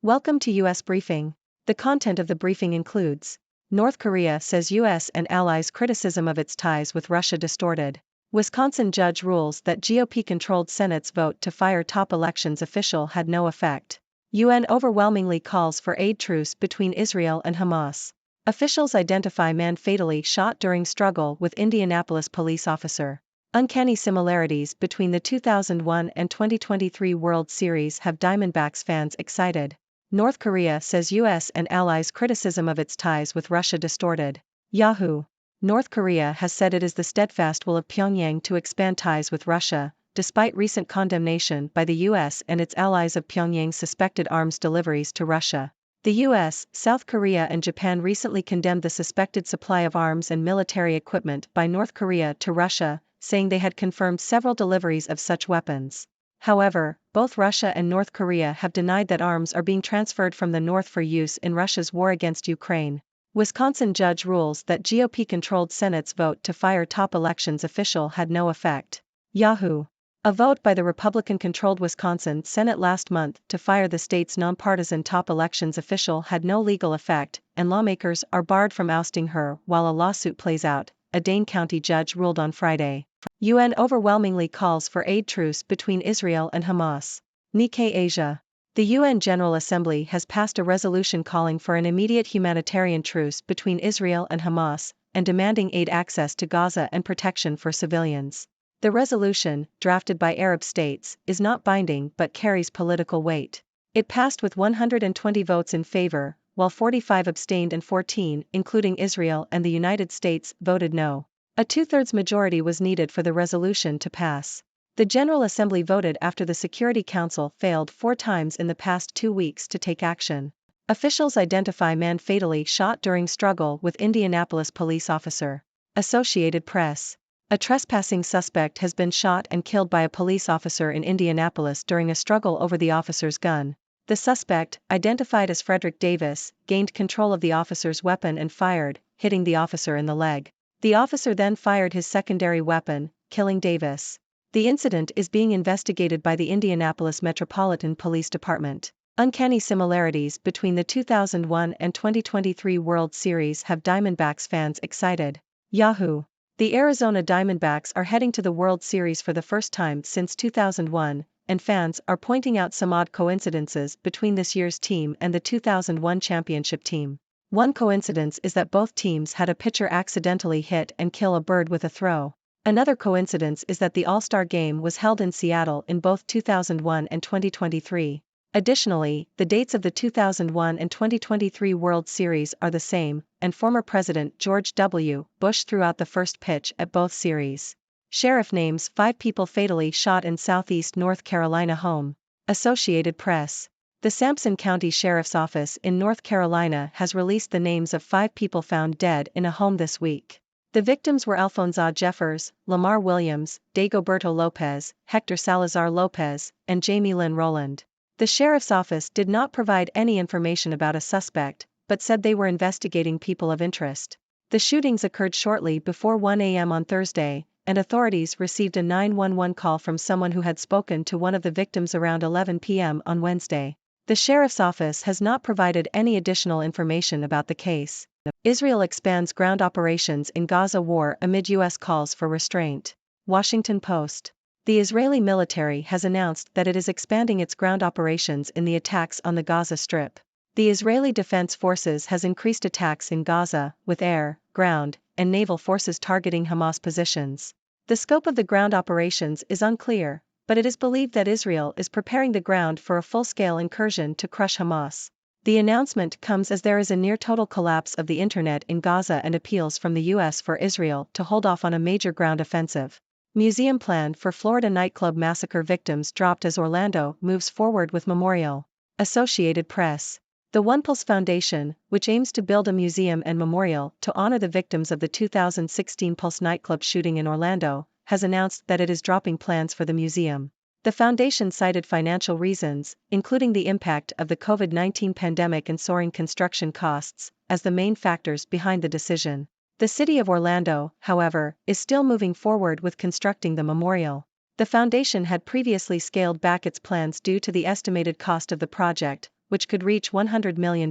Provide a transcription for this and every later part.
Welcome to U.S. Briefing. The content of the briefing includes: North Korea says U.S. and allies' criticism of its ties with Russia distorted. Wisconsin judge rules that GOP-controlled Senate's vote to fire top elections official had no effect. UN overwhelmingly calls for aid truce between Israel and Hamas. Officials identify man fatally shot during struggle with Indianapolis police officer. Uncanny similarities between the 2001 and 2023 World Series have Diamondbacks fans excited. North Korea says U.S. and allies' criticism of its ties with Russia distorted. Yahoo! North Korea has said it is the steadfast will of Pyongyang to expand ties with Russia, despite recent condemnation by the U.S. and its allies of Pyongyang's suspected arms deliveries to Russia. The U.S., South Korea and Japan recently condemned the suspected supply of arms and military equipment by North Korea to Russia, saying they had confirmed several deliveries of such weapons. However, both Russia and North Korea have denied that arms are being transferred from the North for use in Russia's war against Ukraine. Wisconsin judge rules that GOP-controlled Senate's vote to fire top elections official had no effect. Yahoo! A vote by the Republican-controlled Wisconsin Senate last month to fire the state's nonpartisan top elections official had no legal effect, and lawmakers are barred from ousting her while a lawsuit plays out, a Dane County judge ruled on Friday. UN overwhelmingly calls for aid truce between Israel and Hamas. Nikkei Asia. The UN General Assembly has passed a resolution calling for an immediate humanitarian truce between Israel and Hamas, and demanding aid access to Gaza and protection for civilians. The resolution, drafted by Arab states, is not binding but carries political weight. It passed with 120 votes in favor, while 45 abstained and 14, including Israel and the United States, voted no. A two-thirds majority was needed for the resolution to pass. The General Assembly voted after the Security Council failed 4 times in the past 2 weeks to take action. Officials identify man fatally shot during struggle with Indianapolis police officer. Associated Press. A trespassing suspect has been shot and killed by a police officer in Indianapolis during a struggle over the officer's gun. The suspect, identified as Frederick Davis, gained control of the officer's weapon and fired, hitting the officer in the leg. The officer then fired his secondary weapon, killing Davis. The incident is being investigated by the Indianapolis Metropolitan Police Department. Uncanny similarities between the 2001 and 2023 World Series have Diamondbacks fans excited. Yahoo! The Arizona Diamondbacks are heading to the World Series for the first time since 2001, and fans are pointing out some odd coincidences between this year's team and the 2001 championship team. One coincidence is that both teams had a pitcher accidentally hit and kill a bird with a throw. Another coincidence is that the All-Star Game was held in Seattle in both 2001 and 2023. Additionally, the dates of the 2001 and 2023 World Series are the same, and former President George W. Bush threw out the first pitch at both series. Sheriff names 5 people fatally shot in Southeast North Carolina home. Associated Press. The Sampson County Sheriff's Office in North Carolina has released the names of 5 people found dead in a home this week. The victims were Alfonso Jeffers, Lamar Williams, Dagoberto Lopez, Hector Salazar Lopez, and Jamie Lynn Rowland. The sheriff's office did not provide any information about a suspect, but said they were investigating people of interest. The shootings occurred shortly before 1 a.m. on Thursday, and authorities received a 911 call from someone who had spoken to one of the victims around 11 p.m. on Wednesday. The sheriff's office has not provided any additional information about the case. Israel expands ground operations in Gaza war amid U.S. calls for restraint. Washington Post. The Israeli military has announced that it is expanding its ground operations in the attacks on the Gaza Strip. The Israeli Defense Forces has increased attacks in Gaza, with air, ground, and naval forces targeting Hamas positions. The scope of the ground operations is unclear, but it is believed that Israel is preparing the ground for a full-scale incursion to crush Hamas. The announcement comes as there is a near-total collapse of the internet in Gaza and appeals from the U.S. for Israel to hold off on a major ground offensive. Museum plan for Florida nightclub massacre victims dropped as Orlando moves forward with memorial. Associated Press. The One Pulse Foundation, which aims to build a museum and memorial to honor the victims of the 2016 Pulse nightclub shooting in Orlando, has announced that it is dropping plans for the museum. The foundation cited financial reasons, including the impact of the COVID-19 pandemic and soaring construction costs, as the main factors behind the decision. The city of Orlando, however, is still moving forward with constructing the memorial. The foundation had previously scaled back its plans due to the estimated cost of the project, which could reach $100 million.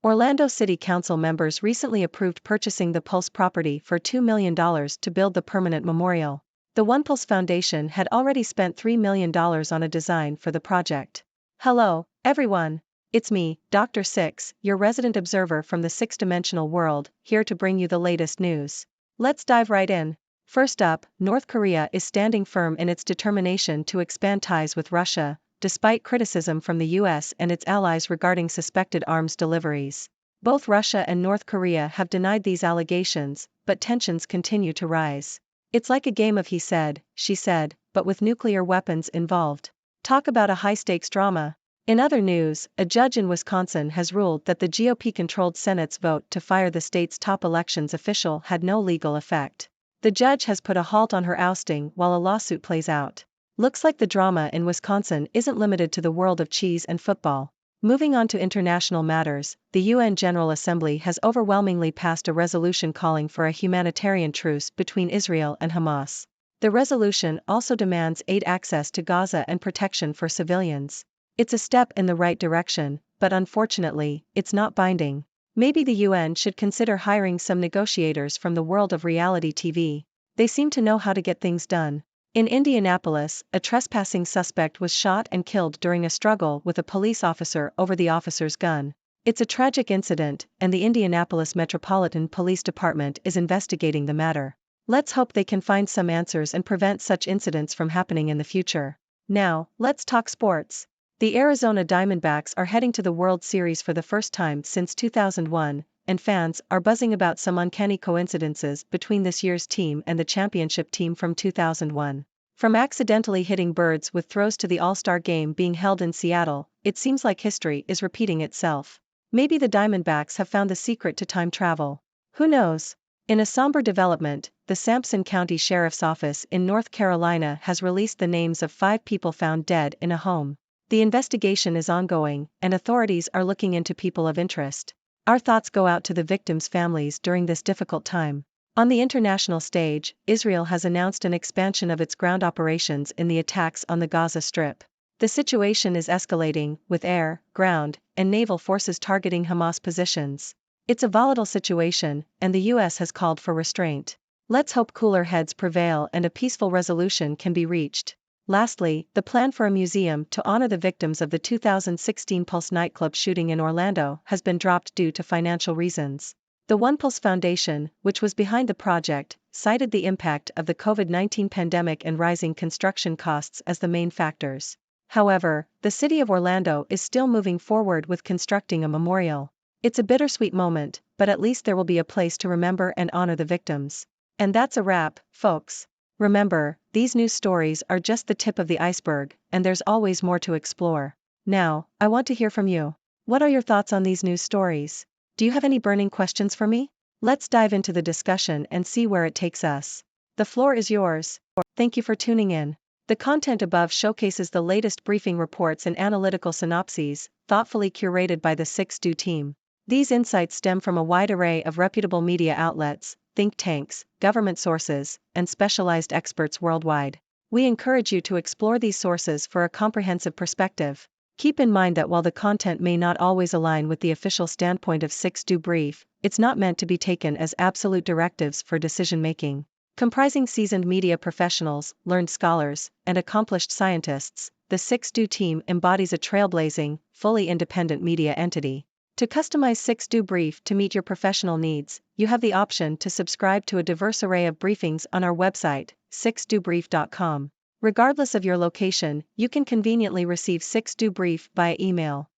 Orlando City Council members recently approved purchasing the Pulse property for $2 million to build the permanent memorial. The One Pulse Foundation had already spent $3 million on a design for the project. Hello, everyone. It's me, Dr. Six, your resident observer from the six-dimensional world, here to bring you the latest news. Let's dive right in. First up, North Korea is standing firm in its determination to expand ties with Russia, despite criticism from the US and its allies regarding suspected arms deliveries. Both Russia and North Korea have denied these allegations, but tensions continue to rise. It's like a game of he said, she said, but with nuclear weapons involved. Talk about a high-stakes drama. In other news, a judge in Wisconsin has ruled that the GOP-controlled Senate's vote to fire the state's top elections official had no legal effect. The judge has put a halt on her ousting while a lawsuit plays out. Looks like the drama in Wisconsin isn't limited to the world of cheese and football. Moving on to international matters, the UN General Assembly has overwhelmingly passed a resolution calling for a humanitarian truce between Israel and Hamas. The resolution also demands aid access to Gaza and protection for civilians. It's a step in the right direction, but unfortunately, it's not binding. Maybe the UN should consider hiring some negotiators from the world of reality TV. They seem to know how to get things done. In Indianapolis, a trespassing suspect was shot and killed during a struggle with a police officer over the officer's gun. It's a tragic incident, and the Indianapolis Metropolitan Police Department is investigating the matter. Let's hope they can find some answers and prevent such incidents from happening in the future. Now, let's talk sports. The Arizona Diamondbacks are heading to the World Series for the first time since 2001, and fans are buzzing about some uncanny coincidences between this year's team and the championship team from 2001. From accidentally hitting birds with throws to the All-Star Game being held in Seattle, it seems like history is repeating itself. Maybe the Diamondbacks have found the secret to time travel. Who knows? In a somber development, the Sampson County Sheriff's Office in North Carolina has released the names of 5 people found dead in a home. The investigation is ongoing, and authorities are looking into people of interest. Our thoughts go out to the victims' families during this difficult time. On the international stage, Israel has announced an expansion of its ground operations in the attacks on the Gaza Strip. The situation is escalating, with air, ground, and naval forces targeting Hamas positions. It's a volatile situation, and the US has called for restraint. Let's hope cooler heads prevail and a peaceful resolution can be reached. Lastly, the plan for a museum to honor the victims of the 2016 Pulse nightclub shooting in Orlando has been dropped due to financial reasons. The One Pulse Foundation, which was behind the project, cited the impact of the COVID-19 pandemic and rising construction costs as the main factors. However, the city of Orlando is still moving forward with constructing a memorial. It's a bittersweet moment, but at least there will be a place to remember and honor the victims. And that's a wrap, folks. Remember, these news stories are just the tip of the iceberg, and there's always more to explore. Now, I want to hear from you. What are your thoughts on these news stories? Do you have any burning questions for me? Let's dive into the discussion and see where it takes us. The floor is yours. Thank you for tuning in. The content above showcases the latest briefing reports and analytical synopses, thoughtfully curated by the 6Do team. These insights stem from a wide array of reputable media outlets, think tanks, government sources, and specialized experts worldwide. We encourage you to explore these sources for a comprehensive perspective. Keep in mind that while the content may not always align with the official standpoint of 6Do Brief, it's not meant to be taken as absolute directives for decision-making. Comprising seasoned media professionals, learned scholars, and accomplished scientists, the 6Do team embodies a trailblazing, fully independent media entity. To customize 6Do Brief to meet your professional needs, you have the option to subscribe to a diverse array of briefings on our website, 6dobrief.com. Regardless of your location, you can conveniently receive 6Do Brief via email.